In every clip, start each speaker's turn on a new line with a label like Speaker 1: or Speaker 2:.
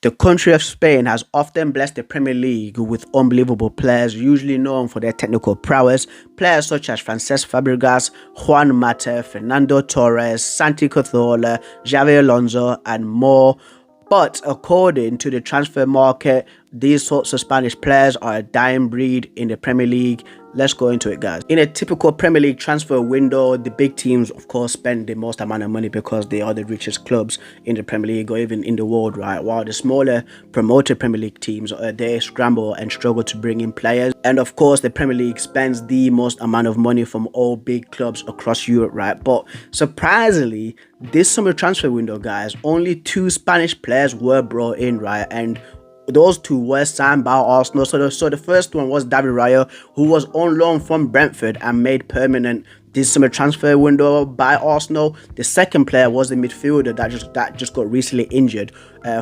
Speaker 1: The country of Spain has often blessed the Premier League with unbelievable players, usually known for their technical prowess. Players such as Francesc Fabregas, Juan Mata, Fernando Torres, Santi Cazorla, Xavi Alonso, and more. But according to the transfer market, these sorts of Spanish players are a dying breed in the Premier League. Let's go into it, guys. In a typical Premier League transfer window, the big teams, of course, spend the most amount of money because they are the richest clubs in the Premier League or even in the world, right? While the smaller promoted Premier League teams, they scramble and struggle to bring in players. And of course, the Premier League spends the most amount of money from all big clubs across Europe, right? But surprisingly, this summer transfer window, guys, only 2 Spanish players were brought in, right? And those 2 were signed by Arsenal. So the first one was David Raya, who was on loan from Brentford and made permanent this summer transfer window by Arsenal. The second player was the midfielder that just got recently injured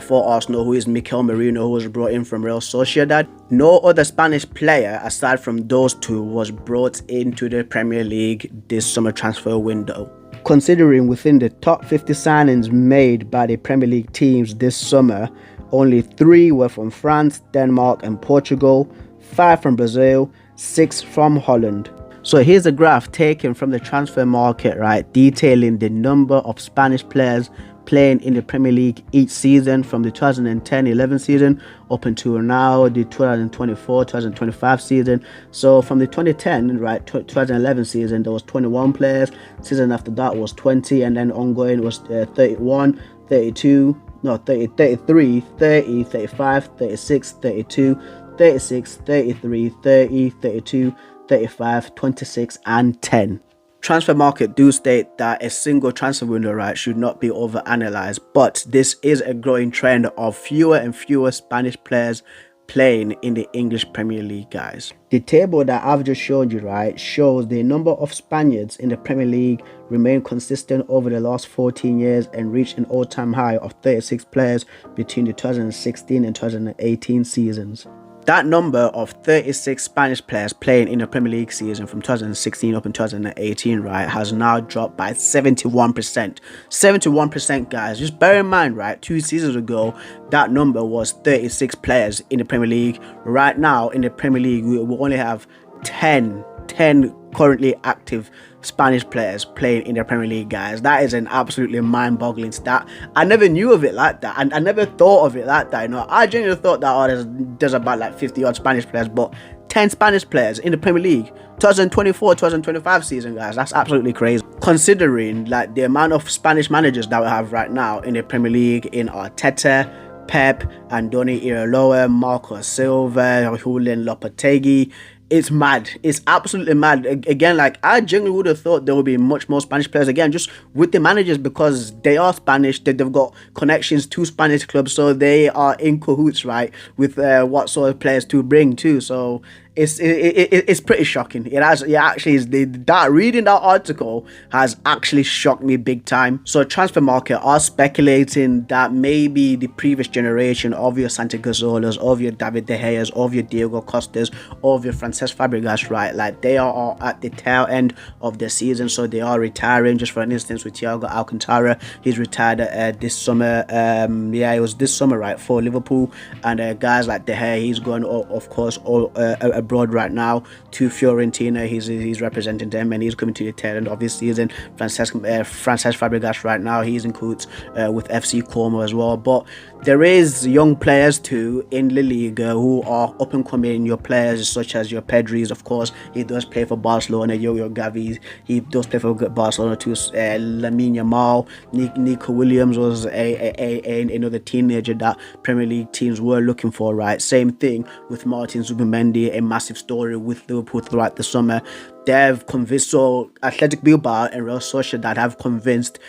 Speaker 1: for Arsenal, who is Mikel Merino, who was brought in from Real Sociedad. No other Spanish player aside from those 2 was brought into the Premier League this summer transfer window. Considering within the top 50 signings made by the Premier League teams this summer, only 3 were from France, Denmark, and Portugal, 5 from Brazil, 6 from Holland. So here's a graph taken from the transfer market, right, detailing the number of Spanish players playing in the Premier League each season from the 2010-11 season up until now, the 2024-2025 season. So from the 2010, right, 2011 season, there was 21 players. Season after that was 20, and then ongoing was 31, 32, no, 30, 33, 30, 35, 36, 32, 36, 33, 30, 32, 35, 26, and 10. Transfer market do state that a single transfer window, right, should not be overanalyzed, but this is a growing trend of fewer and fewer Spanish players playing in the English Premier League, guys. The table that I've just showed you, right, shows the number of Spaniards in the Premier League remain consistent over the last 14 years and reached an all-time high of 36 players between the 2016 and 2018 seasons. That number of 36 Spanish players playing in the Premier League season from 2016 up in 2018, right, has now dropped by 71%. 71%, guys. Just bear in mind, right, 2 seasons ago, that number was 36 players in the Premier League. Right now, in the Premier League, we only have 10 currently active Spanish players playing in the Premier League, guys. That is an absolutely mind-boggling stat. I never knew of it like that, and I never thought of it like that. You know, I genuinely thought that there's about like 50 odd Spanish players, but 10 Spanish players in the Premier League 2024-2025 season, guys. That's absolutely crazy, considering like the amount of Spanish managers that we have right now in the Premier League, in Arteta, Pep, Andoni Iraola, Marco Silva, Julian Lopetegui. It's mad. It's absolutely mad. Again, like, I genuinely would have thought there would be much more Spanish players, again, just with the managers, because they are Spanish. They've got connections to Spanish clubs, so they are in cahoots, right, with what sort of players to bring too. So it's pretty shocking. It actually is. Reading that article has actually shocked me big time. So transfer market are speculating that maybe the previous generation of your Santi Cazorlas, of your David De Gea's, of your Diego Costas, of your Francesc Fabregas, right, like they are at the tail end of their season, so they are retiring. Just for an instance, with Thiago Alcantara, he's retired this summer. It was this summer, right, for Liverpool. And guys like De Gea, he's going, of course, abroad right now to Fiorentina. He's representing them, and he's coming to the tail end of his season. Francesc Fabregas right now, he's in cahoots with FC Como as well. But there is young players too in La Liga who are up and coming. Your players such as your Pedris, of course, he does play for Barcelona. Your Gavi, he does play for Barcelona too. Lamine Yamal, Nico Williams was another teenager that Premier League teams were looking for, right? Same thing with Martin Zubimendi, a massive story with Liverpool throughout the summer. They've convinced, so Athletic Bilbao and Real Sociedad have convinced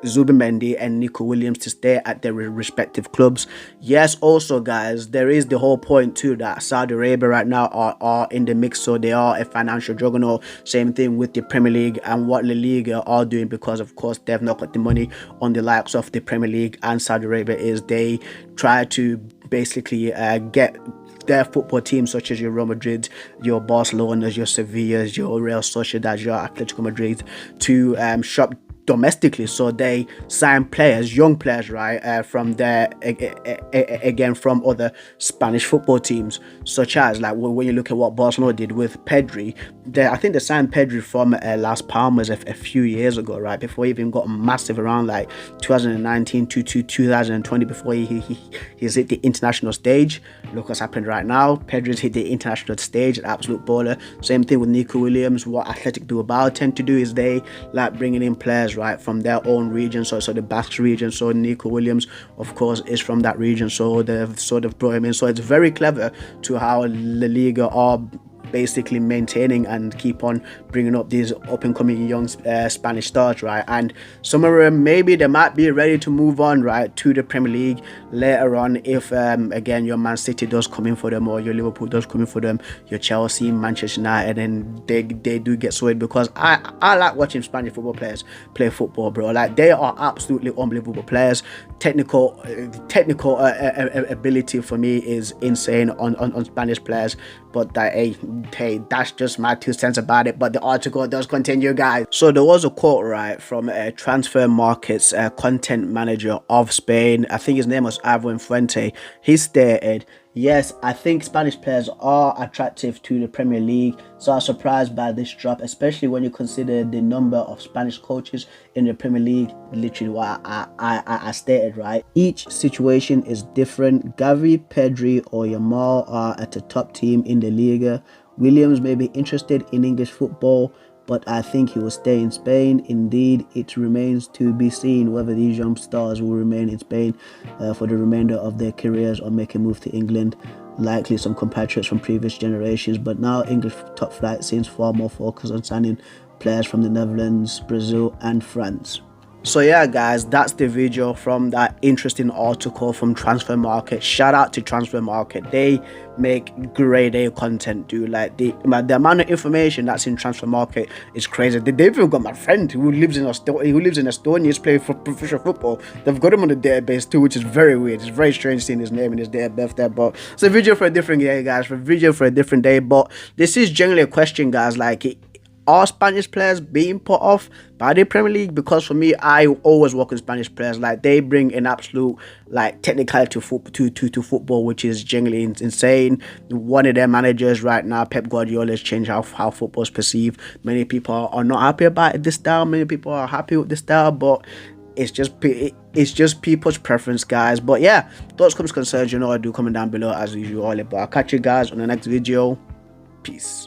Speaker 1: Zubimendi and Nico Williams to stay at their respective clubs. Yes, also, guys, there is the whole point too that Saudi Arabia right now are in the mix, so they are a financial juggernaut. Same thing with the Premier League and what La Liga are doing, because of course they've not got the money on the likes of the Premier League and Saudi Arabia. Is they try to basically get their football teams such as your Real Madrid, your Barcelonas, your Sevillas, your Real Sociedad, your Atletico Madrid to shop domestically. So they sign players, young players, right, from there again from other Spanish football teams, such as like when you look at what Barcelona did with Pedri. I think they signed Pedri from Las Palmas a few years ago, right, before he even got massive around like 2019 to 2020, before he's hit the international stage. Look what's happened right now. Pedri's hit the international stage, an absolute baller. Same thing with Nico Williams. What Athletic Bilbao tend to do is they like bringing in players, right, from their own region, so the Basque region. So Nico Williams, of course, is from that region, so they've sort of brought him in. So it's very clever to how La Liga are basically maintaining and keep on bringing up these up-and-coming young Spanish stars, right? And some of them, maybe they might be ready to move on, right, to the Premier League later on if again your Man City does come in for them, or your Liverpool does come in for them, your Chelsea, Manchester United, and they do get swayed, because I like watching Spanish football players play football, bro. Like, they are absolutely unbelievable players. Technical ability for me is insane on Spanish players. But hey, that's just my 2 cents about it. But the article does continue, guys. So there was a quote, right, from a Transfer Market's content manager of Spain. I think his name was Ivan Fuente. He stated, "Yes, I think Spanish players are attractive to the Premier League, so I'm surprised by this drop, especially when you consider the number of Spanish coaches in the Premier League." Literally what I stated, right? Each situation is different. Gavi, Pedri or Yamal are at the top team in the Liga. Williams may be interested in English football, but I think he will stay in Spain. Indeed, it remains to be seen whether these young stars will remain in Spain for the remainder of their careers or make a move to England. Likely some compatriots from previous generations, but now English top flight seems far more focused on signing players from the Netherlands, Brazil and France. So yeah, guys, that's the video from that interesting article from Transfer Market. Shout out to Transfer Market. They make great content, dude. Like, the amount of information that's in Transfer Market is crazy. They've even got my friend who lives in Estonia. He's playing for professional football. They've got him on the database too, which is very weird. It's very strange seeing his name and his date of birth there. But it's a video for a different day, guys. For a video for a different day. But this is generally a question, guys. Like, are Spanish players being put off by the Premier League? Because for me, I always work with Spanish players. Like, they bring an absolute like technicality to football, which is genuinely insane. One of their managers right now, Pep Guardiola, has changed how football is perceived. Many people are not happy about this style. Many people are happy with this style, but it's just people's preference, guys. But yeah, thoughts, comments, concerns, you know I do, comment down below as usual. But I'll catch you guys on the next video. Peace.